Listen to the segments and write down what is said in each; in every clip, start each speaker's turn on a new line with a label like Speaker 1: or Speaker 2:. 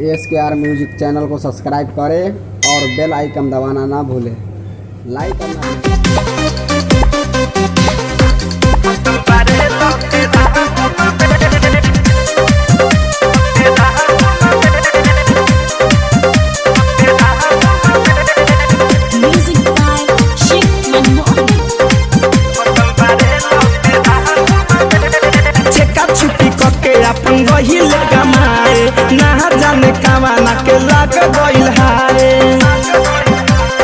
Speaker 1: ASKR music channel को subscribe करें और बेल आइकन दबाना ना भूलें। लाइक करना
Speaker 2: अपन गहिल कमाए ना जाने कमाना के लग गइल हारे।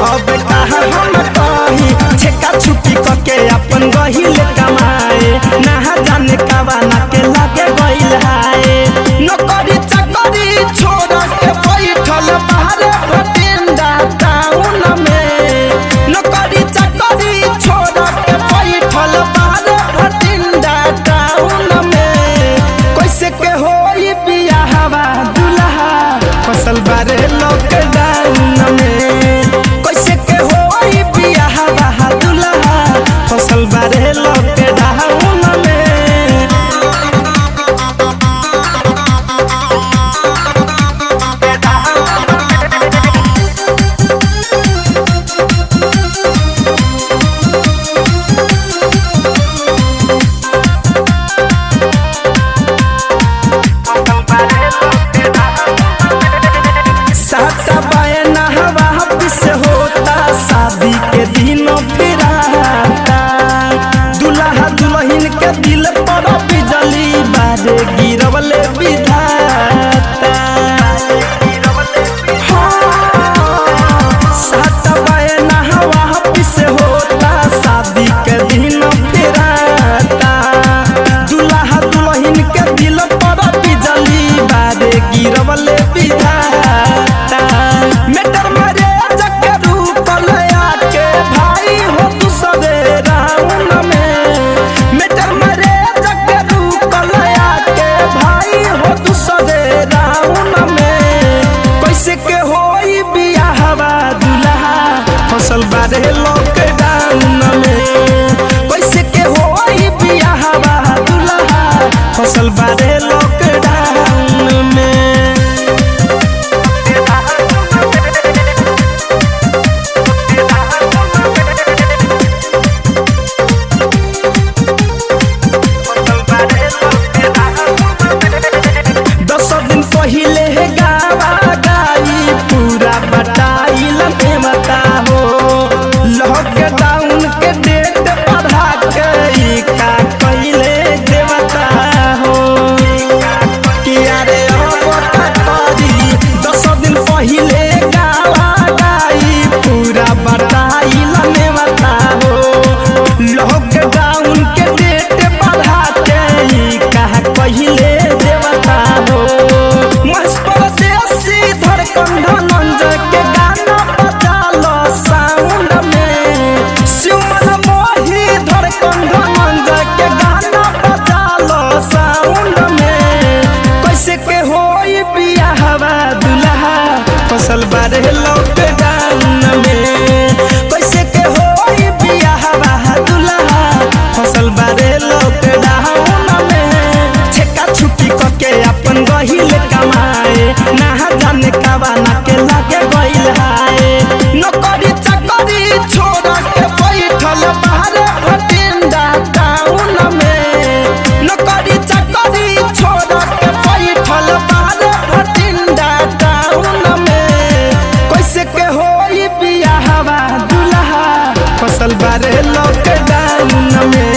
Speaker 2: अब कहा हम कही छेका छुपी के अपन गहिल कमाए ना जाने कमाना के लग गइल हारे। नौकरी चाकरी छोड़ के बैठल बाहर भटिंडा टाउन में। नौकरी चाकरी छोड़ के बैठल बाहर भटिंडा टाउन में। कैसे के होई बियाहवा दुल्हा फसल बारे लॉकडाउन में। कैसे के होई बियाहवा दुल्हा फसल बारे लॉकडाउन में। शादी के दिन फिराता दुल्हा दुल्हन के दिल पर बिजली बारे गिरवले विधाता। शादी के दिन फिराता दुल्हा दुल्हन के दिल पर बिजली बारे गिरवले विधाता। मेटर मारे फसल बारे लॉकडाउन में। कैसे के होई बियाहवा दुल्हा फसल बारे लॉकडाउन में। दस दिन पहले गावा गाई पूरा बटाइल देवता हो। लॉकडाउन के डेट बढ़ा के का पहले देवता हो। किया रे करी 10 दिन पहले गावा गाई पूरा बटाइल देवता हो। लॉकडाउन के डेट बढ़ा के का पहले देवता हो। धड़कन धनंज के गाना बजाल साउंड में। शिवमन मोही धड़कन धनंज के गाना बजाल साउंड में। कैसे के होई बियाहवा दुल्हा फसल बारे लॉकडाउन में। कैसे के होई बियाहवा दुल्हा फसल बारे लॉकडाउन में। छेका छुपी के अपन गहिल कमाए ना जाने कबाना के लगे गइल हाय। नौकरी चाकरी छोड़ के बैठल बाहर भटिंडा टाउन में। नौकरी चाकरी छोड़ के बैठल बाहर भटिंडा टाउन में। कैसे के होई बियाहवा दुल्हा फसल बारे लॉकडाउन में।